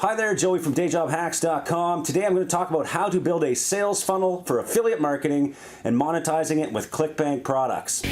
Hi there, Joey from DayJobHacks.com. Today I'm going to talk about how to build a sales funnel for affiliate marketing and monetizing it with ClickBank products.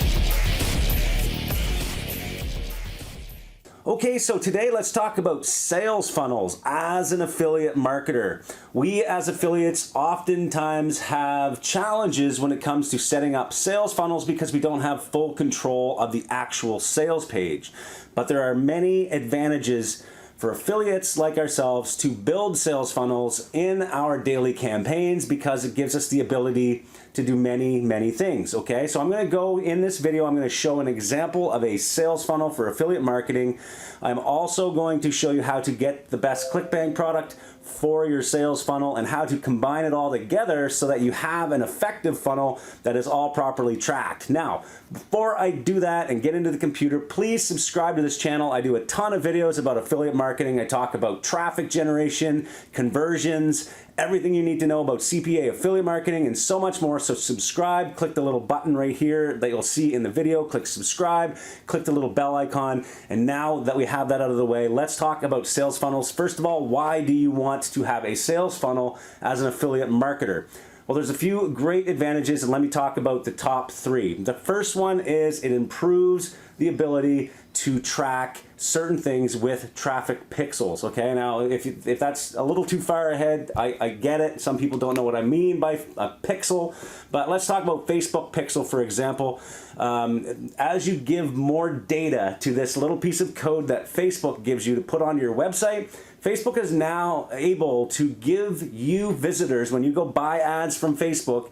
Okay, so today let's talk about sales funnels as an affiliate marketer. We as affiliates oftentimes have challenges when it comes to setting up sales funnels because we don't have full control of the actual sales page. But there are many advantages for affiliates like ourselves to build sales funnels in our daily campaigns because it gives us the ability to do many things. Okay, so I'm going to go in this video, I'm going to show an example of a sales funnel for affiliate marketing. I'm also going to show you how to get the best ClickBank product for your sales funnel and how to combine it all together so that you have an effective funnel that is all properly tracked. Now, before I do that and get into the computer, please subscribe to this channel. I do a ton of videos about affiliate marketing. I talk about traffic generation, conversions, everything you need to know about CPA affiliate marketing and so much more. So subscribe, click the little button right here that you'll see in the video, click subscribe, click the little bell icon. And now that we have that out of the way, let's talk about sales funnels. First of all, why do you want to have a sales funnel as an affiliate marketer? Well, there's a few great advantages, and let me talk about the top three. The first one is it improves the ability to track certain things with traffic pixels. Okay, now if that's a little too far ahead, I get it. Some people don't know what I mean by a pixel, but let's talk about Facebook pixel, for example. As you give more data to this little piece of code that Facebook gives you to put on your website, Facebook is now able to give you visitors, when you go buy ads from Facebook,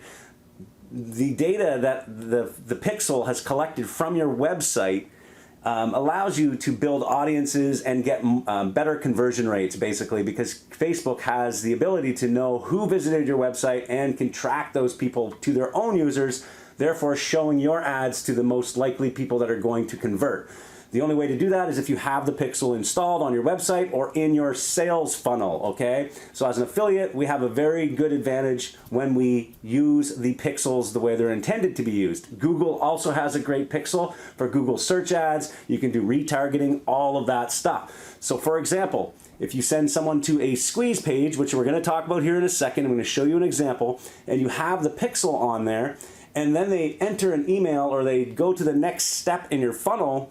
the data that the pixel has collected from your website allows you to build audiences and get better conversion rates, basically, because Facebook has the ability to know who visited your website and can track those people to their own users, therefore showing your ads to the most likely people that are going to convert. The only way to do that is if you have the pixel installed on your website or in your sales funnel, okay? So as an affiliate, we have a very good advantage when we use the pixels the way they're intended to be used. Google also has a great pixel for Google search ads. You can do retargeting, all of that stuff. So for example, if you send someone to a squeeze page, which we're gonna talk about here in a second, I'm gonna show you an example, and you have the pixel on there, and then they enter an email or they go to the next step in your funnel,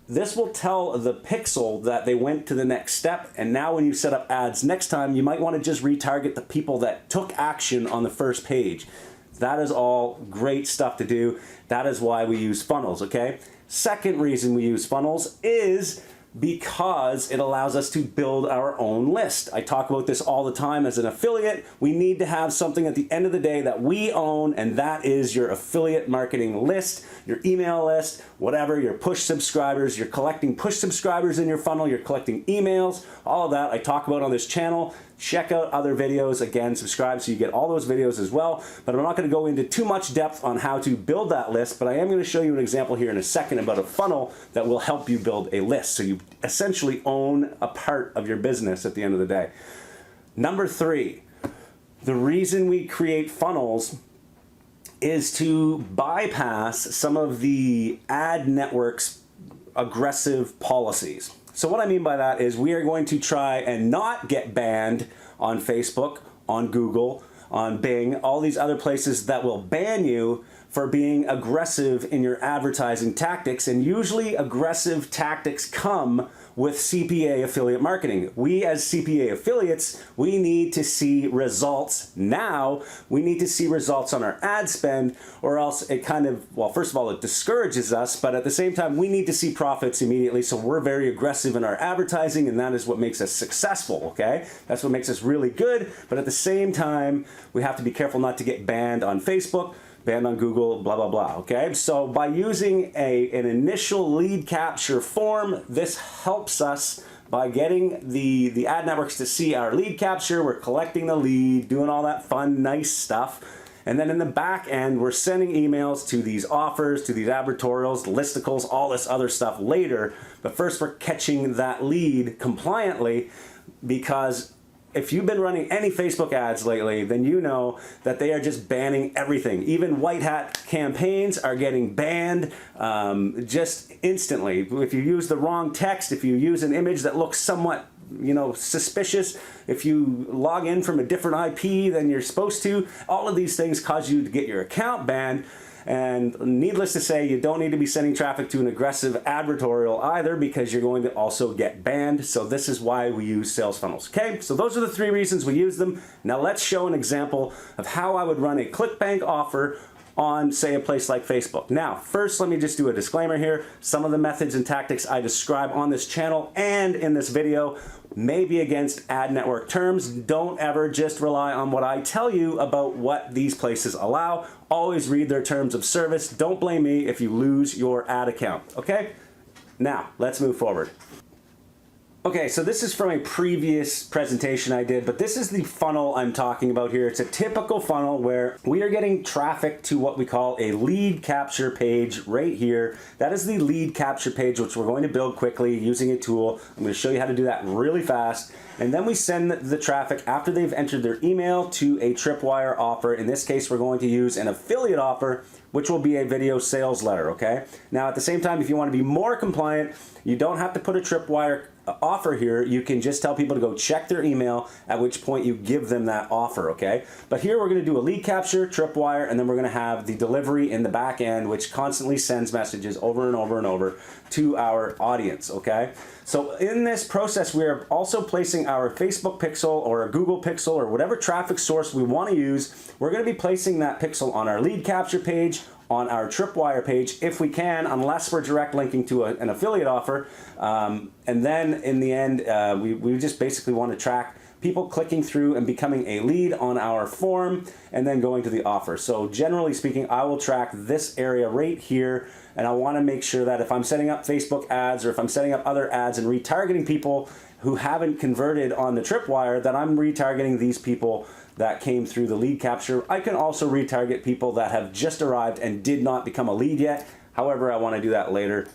this will tell the pixel that they went to the next step. And now when you set up ads next time, you might want to just retarget the people that took action on the first page. That is all great stuff to do. That is why we use funnels, okay? Second reason we use funnels is because it allows us to build our own list. I talk about this all the time as an affiliate. We need to have something at the end of the day that we own, and that is your affiliate marketing list, your email list, whatever, your push subscribers. You're collecting push subscribers in your funnel, you're collecting emails, all of that I talk about on this channel. Check out other videos. Again, subscribe so you get all those videos as well. But I'm not going to go into too much depth on how to build that list, but I am going to show you an example here in a second about a funnel that will help you build a list. So you essentially own a part of your business at the end of the day. Number three, the reason we create funnels is to bypass some of the ad network's aggressive policies. So what I mean by that is we are going to try and not get banned on Facebook, on Google, on Bing, all these other places that will ban you for being aggressive in your advertising tactics. And usually aggressive tactics come with CPA affiliate marketing. We as CPA affiliates, we need to see results now. We need to see results on our ad spend, or else it kind of, well, first of all, it discourages us, but at the same time, we need to see profits immediately. So we're very aggressive in our advertising, and that is what makes us successful, okay? That's what makes us really good. But at the same time, we have to be careful not to get banned on Facebook, banned on Google, blah, blah, blah, okay? So by using an initial lead capture form, this helps us by getting the ad networks to see our lead capture. We're collecting the lead, doing all that fun, nice stuff. And then in the back end, we're sending emails to these offers, to these advertorials, listicles, all this other stuff later. But first we're catching that lead compliantly, because if you've been running any Facebook ads lately, then you know that they are just banning everything. Even white hat campaigns are getting banned just instantly. If you use the wrong text, if you use an image that looks somewhat suspicious. If you log in from a different IP than you're supposed to, all of these things cause you to get your account banned. And needless to say, you don't need to be sending traffic to an aggressive advertorial either, because you're going to also get banned. So this is why we use sales funnels. Okay, so those are the 3 reasons we use them. Now let's show an example of how I would run a ClickBank offer on, say, a place like Facebook. Now, first, let me just do a disclaimer here. Some of the methods and tactics I describe on this channel and in this video may be against ad network terms. Don't ever just rely on what I tell you about what these places allow. Always read their terms of service. Don't blame me if you lose your ad account, okay? Now, let's move forward. Okay, so this is from a previous presentation I did, but this is the funnel I'm talking about here. It's a typical funnel where we are getting traffic to what we call a lead capture page right here. That is the lead capture page, which we're going to build quickly using a tool. I'm going to show you how to do that really fast. And then we send the traffic after they've entered their email to a Tripwire offer. In this case, we're going to use an affiliate offer, which will be a video sales letter, okay? Now, at the same time, if you want to be more compliant, you don't have to put a Tripwire offer here. You can just tell people to go check their email, at which point you give them that offer, okay? But here we're gonna do a lead capture, Tripwire, and then we're gonna have the delivery in the back end, which constantly sends messages over and over and over to our audience, okay? So in this process, we are also placing our Facebook pixel or a Google pixel or whatever traffic source we wanna use. We're gonna be placing that pixel on our lead capture page, on our Tripwire page if we can, unless we're direct linking to an affiliate offer. And then in the end, we just basically want to track people clicking through and becoming a lead on our form and then going to the offer. So generally speaking, I will track this area right here, and I want to make sure that if I'm setting up Facebook ads or if I'm setting up other ads and retargeting people who haven't converted on the Tripwire, that I'm retargeting these people that came through the lead capture. I can also retarget people that have just arrived and did not become a lead yet. However, I want to do that later.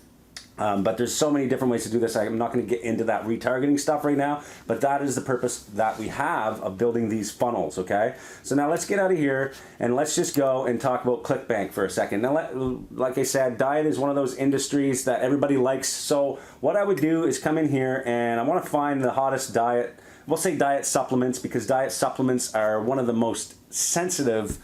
But there's so many different ways to do this. I'm not going to get into that retargeting stuff right now, but that is the purpose that we have of building these funnels, okay? So now let's get out of here and let's just go and talk about ClickBank for a second. Now, like I said, diet is one of those industries that everybody likes. So what I would do is come in here and I want to find the hottest diet. We'll say diet supplements, because diet supplements are one of the most sensitive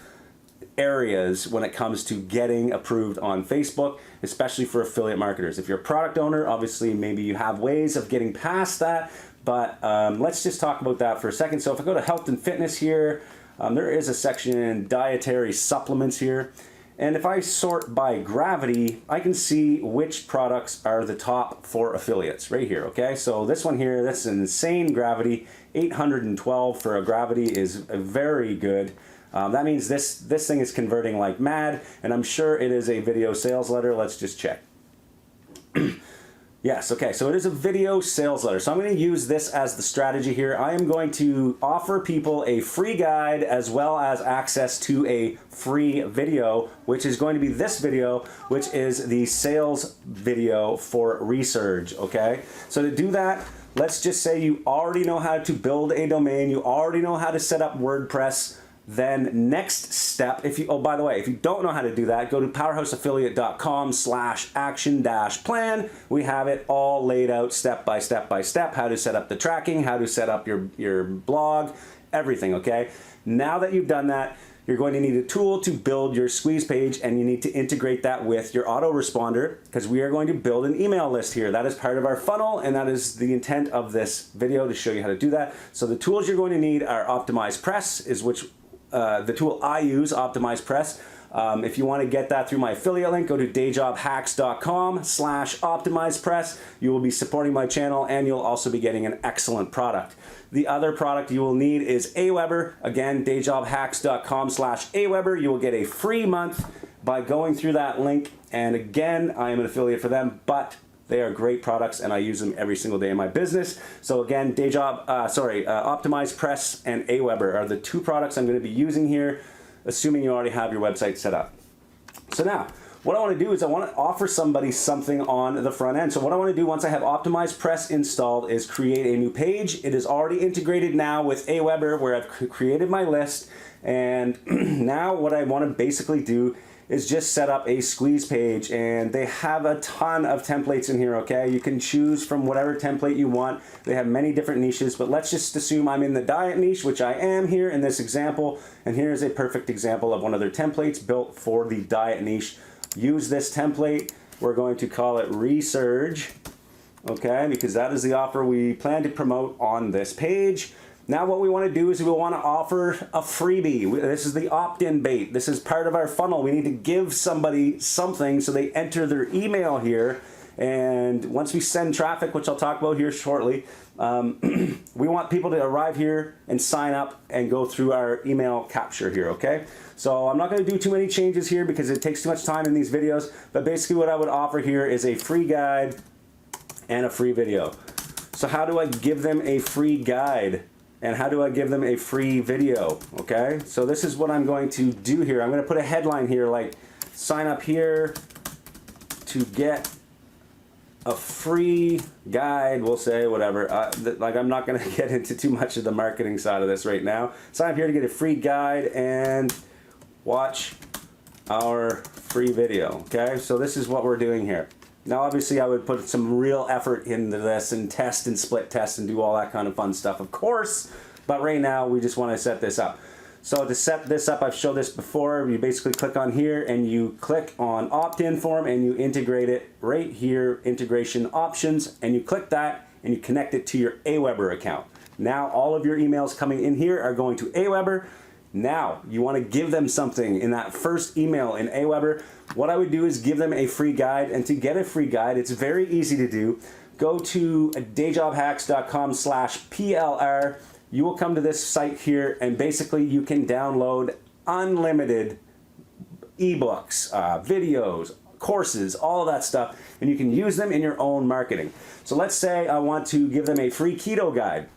areas when it comes to getting approved on Facebook, especially for affiliate marketers. If you're a product owner, obviously maybe you have ways of getting past that, but let's just talk about that for a second. So if I go to health and fitness here, there is a section in dietary supplements here. And if I sort by gravity, I can see which products are the top for affiliates right here, okay? So this one here, that's an insane gravity. 812 for a gravity is very good. That means this thing is converting like mad, and I'm sure it is a video sales letter. Let's just check. Yes, okay, so it is a video sales letter. So I'm going to use this as the strategy here. I am going to offer people a free guide as well as access to a free video, which is going to be this video, which is the sales video for Resurge, okay? So to do that, let's just say you already know how to build a domain, you already know how to set up WordPress. Then next step, oh, by the way, if you don't know how to do that, go to powerhouseaffiliate.com/action-plan. We have it all laid out step by step by step, how to set up the tracking, how to set up your blog, everything, okay? Now that you've done that, you're going to need a tool to build your squeeze page, and you need to integrate that with your autoresponder, because we are going to build an email list here. That is part of our funnel, and that is the intent of this video, to show you how to do that. So the tools you're going to need are OptimizePress, the tool I use, OptimizePress. If you want to get that through my affiliate link, go to dayjobhacks.com/OptimizePress. You will be supporting my channel, and you'll also be getting an excellent product. The other product you will need is Aweber. Again, dayjobhacks.com/Aweber. You will get a free month by going through that link. And again, I am an affiliate for them, but they are great products, and I use them every single day in my business. So again, OptimizePress and Aweber are the 2 products I'm going to be using here, assuming you already have your website set up. So now, what I want to do is I want to offer somebody something on the front end. So what I want to do once I have OptimizePress installed is create a new page. It is already integrated now with Aweber, where I've created my list. And now what I want to basically do is just set up a squeeze page, and they have a ton of templates in here, okay? You can choose from whatever template you want. They have many different niches, but let's just assume I'm in the diet niche, which I am here in this example, and here's a perfect example of one of their templates built for the diet niche. Use this template. We're going to call it Resurge, okay? Because that is the offer we plan to promote on this page. Now what we want to do is we want to offer a freebie. This is the opt-in bait. This is part of our funnel. We need to give somebody something so they enter their email here. And once we send traffic, which I'll talk about here shortly, we want people to arrive here and sign up and go through our email capture here, okay? So I'm not going to do too many changes here because it takes too much time in these videos. But basically what I would offer here is a free guide and a free video. So how do I give them a free guide? And how do I give them a free video, okay? So this is what I'm going to do here. I'm gonna put a headline here like, sign up here to get a free guide, we'll say, whatever. Like I'm not gonna get into too much of the marketing side of this right now. Sign up here to get a free guide and watch our free video, okay? So this is what we're doing here. Now obviously I would put some real effort into this and test and split test and do all that kind of fun stuff, of course, but right now we just want to set this up. So to set this up, I've showed this before, you basically click on here and you click on opt-in form and you integrate it right here, integration options, and you click that and you connect it to your Aweber account. Now all of your emails coming in here are going to Aweber. Now, you want to give them something in that first email in Aweber. What I would do is give them a free guide, and to get a free guide, it's very easy to do. Go to dayjobhacks.com/PLR. You will come to this site here, and basically you can download unlimited ebooks, videos, courses, all of that stuff, and you can use them in your own marketing. So let's say I want to give them a free keto guide,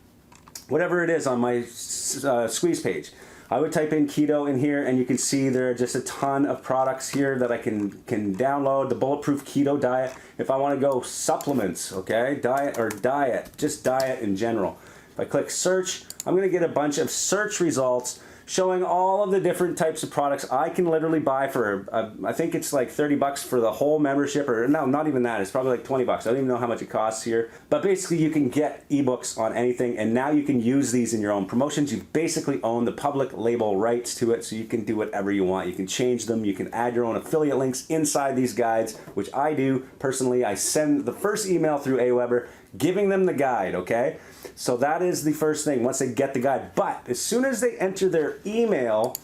whatever it is on my squeeze page. I would type in keto in here and you can see there are just a ton of products here that I can download. The Bulletproof Keto Diet. If I want to go supplements, okay, diet, just diet in general. If I click search, I'm going to get a bunch of search results showing all of the different types of products I can literally buy for, I think it's like 30 bucks for the whole membership, or no, not even that, it's probably like 20 bucks. I don't even know how much it costs here, but basically you can get ebooks on anything, and now you can use these in your own promotions. You basically own the public label rights to it, so you can do whatever you want. You can change them, you can add your own affiliate links inside these guides, which I do personally. I send the first email through Aweber, giving them the guide, okay? So that is the first thing once they get the guide. But as soon as they enter their email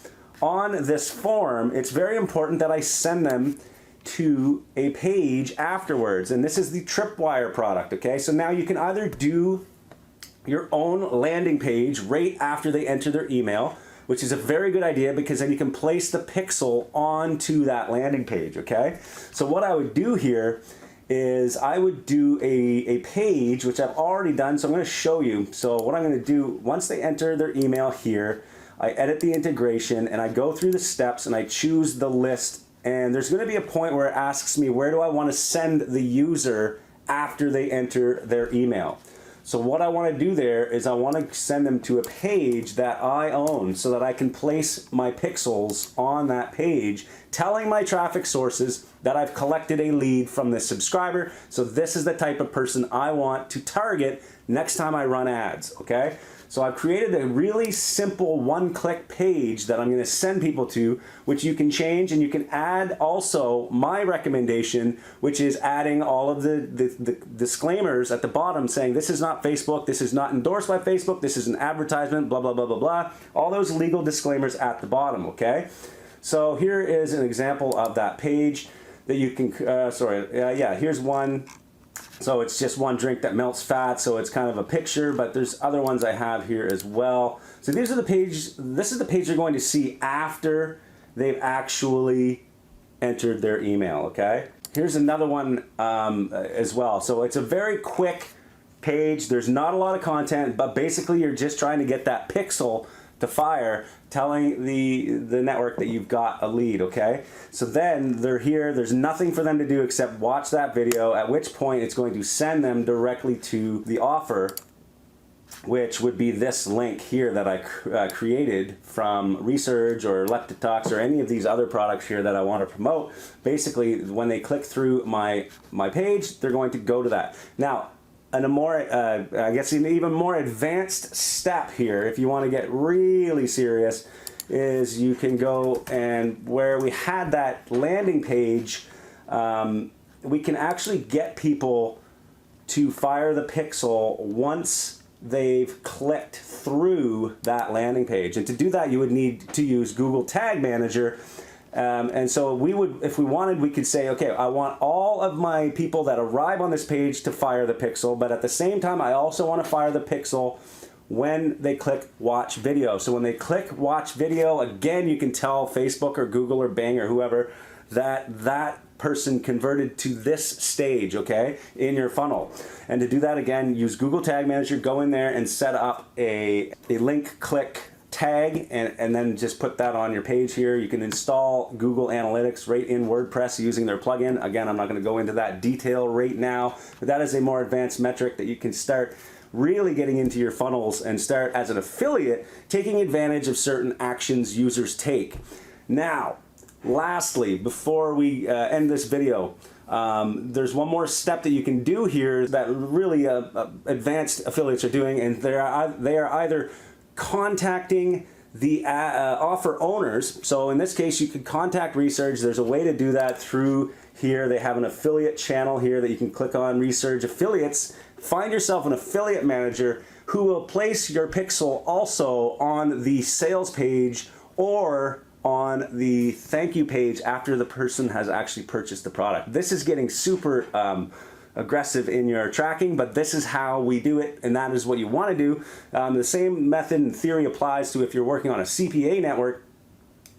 on this form, it's very important that I send them to a page afterwards. And this is the Tripwire product, okay? So now you can either do your own landing page right after they enter their email, which is a very good idea because then you can place the pixel onto that landing page, okay? So what I would do here is I would do a page, which I've already done, so I'm going to show you. So what I'm going to do, once they enter their email here, I edit the integration and I go through the steps and I choose the list, and there's going to be a point where it asks me where do I want to send the user after they enter their email. So what I want to do there is I want to send them to a page that I own so that I can place my pixels on that page, telling my traffic sources that I've collected a lead from this subscriber. So this is the type of person I want to target next time I run ads, okay? So I've created a really simple one-click page that I'm going to send people to, which you can change, and you can add also my recommendation, which is adding all of the disclaimers at the bottom saying this is not Facebook, this is not endorsed by Facebook, this is an advertisement, blah, blah, blah, blah, blah. All those legal disclaimers at the bottom, okay? So here is an example of that page that you can, here's one. So it's just one drink that melts fat, so it's kind of a picture, but there's other ones I have here as well. So these are the page, this is the page you're going to see after they've actually entered their email, okay? Here's another one as well. So it's a very quick page. There's not a lot of content, but basically you're just trying to get that pixel to fire, telling the network that you've got a lead, okay? So then they're here, there's nothing for them to do except watch that video, at which point it's going to send them directly to the offer which would be this link here that I created from Resurge or Leptitox or any of these other products here that I want to promote. Basically, when they click through my page, they're going to go to that. Now, and a more, I guess an even more advanced step here, if you want to get really serious, is you can go and where we had that landing page, we can actually get people to fire the pixel once they've clicked through that landing page. And to do that, you would need to use Google Tag Manager. And so we would, if we wanted, we could say, okay, I want all of my people that arrive on this page to fire the pixel, but at the same time, I also want to fire the pixel when they click watch video. So when they click watch video, again, you can tell Facebook or Google or Bing or whoever that that person converted to this stage, okay, in your funnel. And to do that, again, use Google Tag Manager, go in there and set up a link click tag and then just put that on your page here. You can install Google Analytics right in WordPress using their plugin. Again, I'm not going to go into that detail right now, but that is a more advanced metric that you can start really getting into your funnels and start as an affiliate taking advantage of certain actions users take. Now, lastly, before we end this video, there's one more step that you can do here that really advanced affiliates are doing, and they are either contacting the offer owners. So in this case, you could contact Resurge. There's a way to do that through here. They have an affiliate channel here that you can click on, Resurge Affiliates. Find yourself an affiliate manager who will place your pixel also on the sales page or on the thank you page after the person has actually purchased the product. This is getting super aggressive in your tracking, but this is how we do it, and that is what you want to do. The same method and theory applies to if you're working on a CPA network.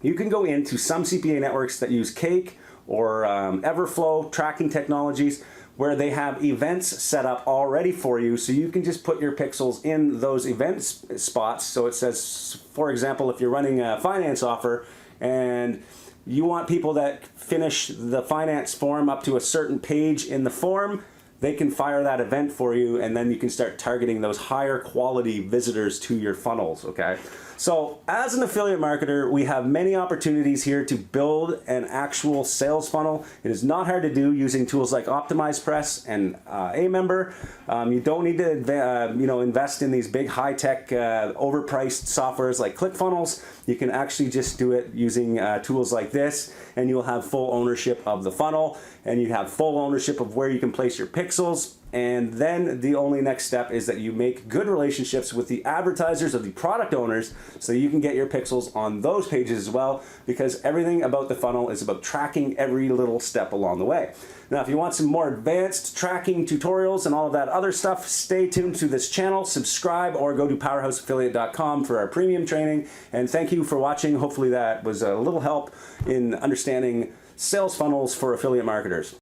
You can go into some CPA networks that use Cake or Everflow tracking technologies where they have events set up already for you, so you can just put your pixels in those events spots. So it says, for example, if you're running a finance offer and you want people that finish the finance form up to a certain page in the form, they can fire that event for you, and then you can start targeting those higher quality visitors to your funnels, okay? So as an affiliate marketer, we have many opportunities here to build an actual sales funnel. It is not hard to do using tools like OptimizePress and Aemember. You don't need to invest in these big high-tech overpriced softwares like ClickFunnels. You can actually just do it using tools like this, and you'll have full ownership of the funnel, and you have full ownership of where you can place your pixels. And then the only next step is that you make good relationships with the advertisers or the product owners so you can get your pixels on those pages as well, because everything about the funnel is about tracking every little step along the way. Now, if you want some more advanced tracking tutorials and all of that other stuff, stay tuned to this channel, subscribe, or go to powerhouseaffiliate.com for our premium training. And thank you for watching. Hopefully that was a little help in understanding sales funnels for affiliate marketers.